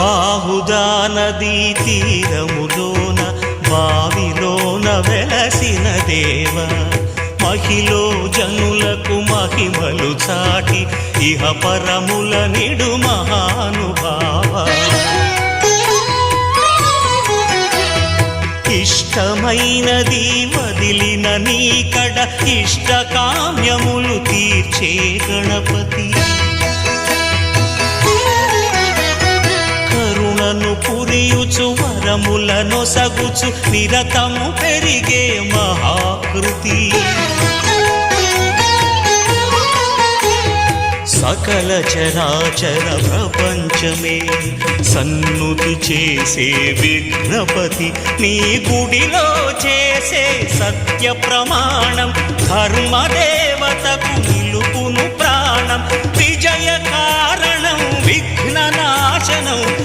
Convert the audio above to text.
బాహుదా నదీ తీరములోన బావిలోన వెలసిన దేవ మహిలో జనులకు మహిమలు చాటి ఇహ పరముల నిడు మహానుభావ ఇష్టమైనది వదిలిన నీకడ ఇష్టకామ్యములు తీర్చే గణపతి కరుణను పురియుచు వరములను సగుచు నిరతము పెరిగే మహాకృతి సకల చరాచర ప్రపంచమే సన్నుతి చేసే విఘ్నపతి నీ గుడిలో చేసే సత్య ప్రమాణం ధర్మదేవతకు నిలుపును ప్రాణం విజయ కారణం